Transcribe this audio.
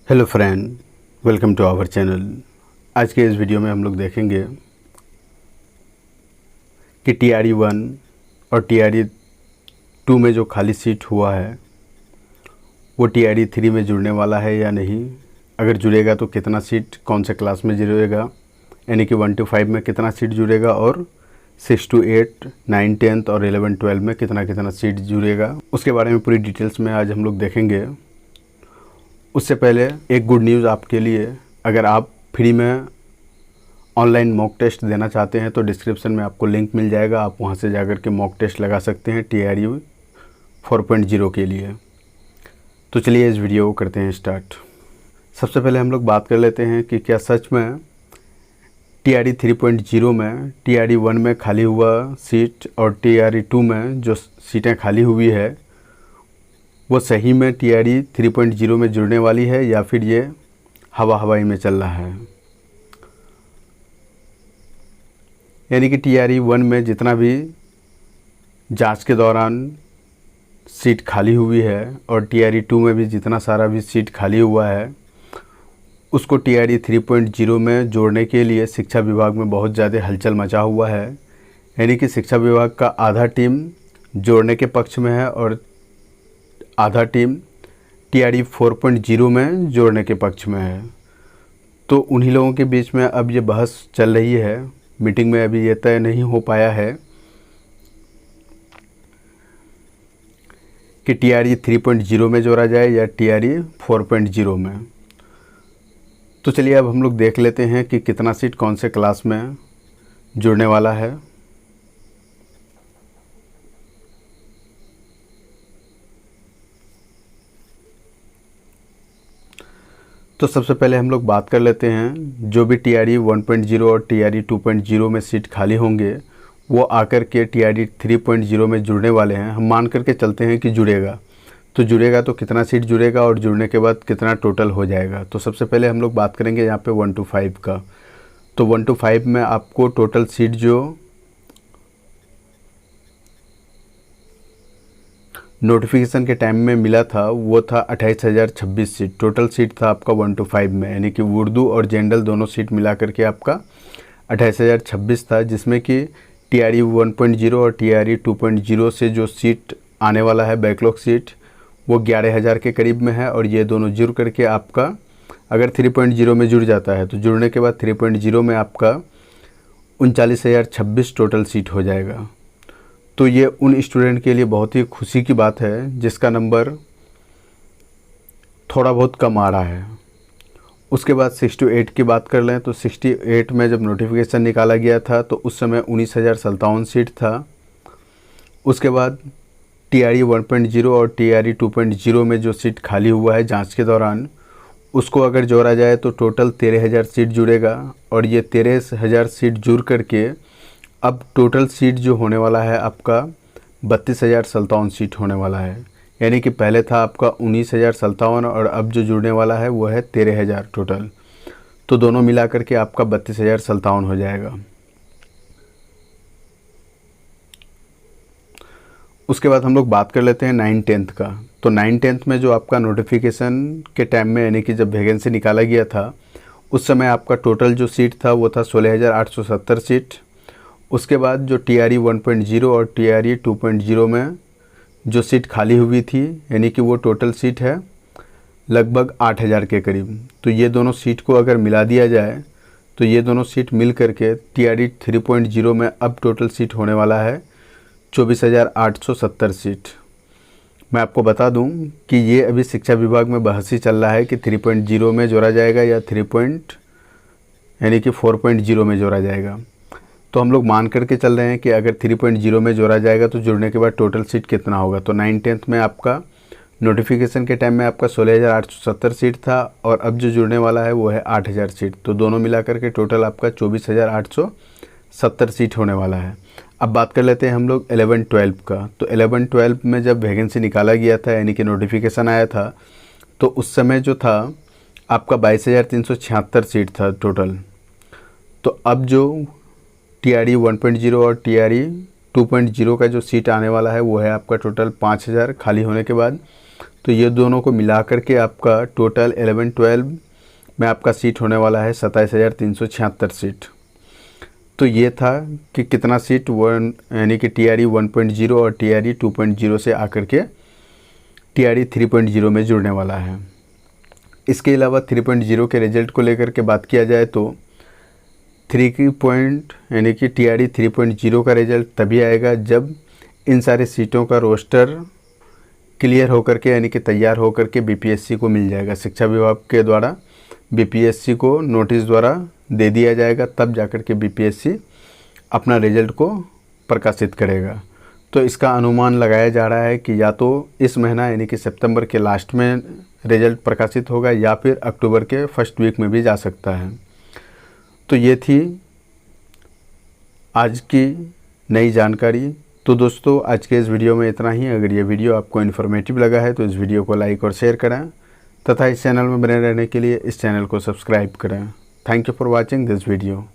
Hello friend, welcome to our channel. आज के इस वीडियो में हम लोग देखेंगे कि TRE-1 और TRE-2 में जो खाली सीट हुआ है वो TRE-3 में जुड़ने वाला है या नहीं। अगर जुड़ेगा तो कितना सीट कौन से क्लास में जुड़ेगा, यानी कि 1 to 5 में कितना सीट जुड़ेगा और 6 to 8, 9, 10 और 11, 12 में कितना कितना सीट जुड़ेगा, उसके बारे में पूरी डिटेल्स में आज हम लोग देखेंगे। उससे पहले एक गुड न्यूज़ आपके लिए, अगर आप फ्री में ऑनलाइन मॉक टेस्ट देना चाहते हैं तो डिस्क्रिप्शन में आपको लिंक मिल जाएगा। आप वहां से जाकर के मॉक टेस्ट लगा सकते हैं TRE 4.0 के लिए। तो चलिए इस वीडियो को करते हैं स्टार्ट। सबसे पहले हम लोग बात कर लेते हैं कि क्या सच में TRE 3.0 में TRE 1 में खाली हुआ सीट और TRE 2 में जो सीटें खाली हुई है वो सही में TRE 3.0 में जुड़ने वाली है या फिर ये हवाई में चल रहा है। यानी कि TRE 1 में जितना भी जांच के दौरान सीट खाली हुई है और TRE 2 में भी जितना सारा भी सीट खाली हुआ है उसको TRE 3.0 में जोड़ने के लिए शिक्षा विभाग में बहुत ज़्यादा हलचल मचा हुआ है। यानी कि शिक्षा विभाग का आधा टीम जोड़ने के पक्ष में है और आधा टीम TRE 4.0 में जोड़ने के पक्ष में है। तो उन्हीं लोगों के बीच में अब ये बहस चल रही है। मीटिंग में अभी ये तय नहीं हो पाया है कि TRE 3.0 में जोड़ा जाए या TRE 4.0 में। तो चलिए अब हम लोग देख लेते हैं कि कितना सीट कौन से क्लास में जुड़ने वाला है। तो सबसे पहले हम लोग बात कर लेते हैं जो भी TRE 1.0 और TRE 2.0 में सीट खाली होंगे वो आकर के TRE 3.0 में जुड़ने वाले हैं। हम मान करके चलते हैं कि जुड़ेगा, तो जुड़ेगा तो कितना सीट जुड़ेगा और जुड़ने के बाद कितना टोटल हो जाएगा। तो सबसे पहले हम लोग बात करेंगे यहाँ पे 1 to 5 का। तो 1 to 5 में आपको टोटल सीट जो नोटिफिकेशन के टाइम में मिला था वो था 28,026 सीट। टोटल सीट था आपका 1 to 5 में, यानी कि उर्दू और जनरल दोनों सीट मिला करके आपका 28,026 था, जिसमें कि TRE 1.0 और TRE 2.0 से जो सीट आने वाला है बैकलॉग सीट वो 11,000 के करीब में है। और ये दोनों जुड़ करके आपका अगर 3.0 में जुड़ जाता है तो जुड़ने के बाद 3.0 में आपका 39,026 टोटल सीट हो जाएगा। तो ये उन स्टूडेंट के लिए बहुत ही खुशी की बात है जिसका नंबर थोड़ा बहुत कम आ रहा है। उसके बाद 6 to 8 की बात कर लें तो 68 में जब नोटिफिकेशन निकाला गया था तो उस समय 19,057 सीट था। उसके बाद TRE 1.0 और TRE 2.0 में जो सीट खाली हुआ है जांच के दौरान उसको अगर जोड़ा जाए तो टोटल 13,000 सीट जुड़ेगा। और ये 13,000 सीट जुड़ करके अब टोटल सीट जो होने वाला है आपका 32,057 सीट होने वाला है। यानी कि पहले था आपका 19,057 और अब जो जुड़ने वाला है वो है 13,000 टोटल। तो दोनों मिला करके आपका 32,057 हो जाएगा। उसके बाद हम लोग बात कर लेते हैं 9-10 का। तो 9-10 में जो आपका नोटिफिकेशन के टाइम में यानी कि जब वैकेंसी निकाला गया था उस समय आपका टोटल जो सीट था वो था 16,870 सीट। उसके बाद जो TRE 1.0 और TRE 2.0 में जो सीट खाली हुई थी यानी कि वो टोटल सीट है लगभग 8,000 के करीब। तो ये दोनों सीट को अगर मिला दिया जाए तो ये दोनों सीट मिल करके TRE 3.0 में अब टोटल सीट होने वाला है 24,870 सीट। मैं आपको बता दूं कि ये अभी शिक्षा विभाग में बहस ही चल रहा है कि 3.0 में जोड़ा जाएगा या 4.0 में जोड़ा जाएगा। तो हम लोग मान करके चल रहे हैं कि अगर 3.0 में जोड़ा जाएगा तो जुड़ने के बाद टोटल सीट कितना होगा। तो 9-10 में आपका नोटिफिकेशन के टाइम में आपका 16,870 सीट था और अब जो जुड़ने वाला है वो है 8,000 सीट। तो दोनों मिला करके टोटल आपका 24,870 सीट होने वाला है। अब बात कर लेते हैं हम लोग 11-12 का। तो 11-12 में जब वैकेंसी निकाला गया था यानी कि नोटिफिकेशन आया था तो उस समय जो था आपका 22,376 सीट था टोटल। तो अब जो TRE 1.0 और TRE 2.0 का जो सीट आने वाला है वो है आपका टोटल 5,000 खाली होने के बाद। तो ये दोनों को मिला करके आपका टोटल 11-12 में आपका सीट होने वाला है 27,376 सीट। तो ये था कि कितना सीट यानी कि TRE 1.0 और TRE 2.0 से आकर के TRE 3.0 में जुड़ने वाला है। इसके अलावा 3.0 के रिजल्ट को लेकर के बात किया जाए तो 3 की पॉइंट यानी कि TRE 3.0 का रिजल्ट तभी आएगा जब इन सारे सीटों का रोस्टर क्लियर होकर के यानी कि तैयार होकर के BPSC को मिल जाएगा। शिक्षा विभाग के द्वारा BPSC को नोटिस द्वारा दे दिया जाएगा, तब जाकर के BPSC अपना रिजल्ट को प्रकाशित करेगा। तो इसका अनुमान लगाया जा रहा है कि या तो इस महीना यानी कि सितंबर के लास्ट में रिजल्ट प्रकाशित होगा या फिर अक्टूबर के फर्स्ट वीक में भी जा सकता है। तो ये थी आज की नई जानकारी। तो दोस्तों आज के इस वीडियो में इतना ही। अगर ये वीडियो आपको इन्फॉर्मेटिव लगा है तो इस वीडियो को लाइक और शेयर करें तथा इस चैनल में बने रहने के लिए इस चैनल को सब्सक्राइब करें। Thank you for watching this video.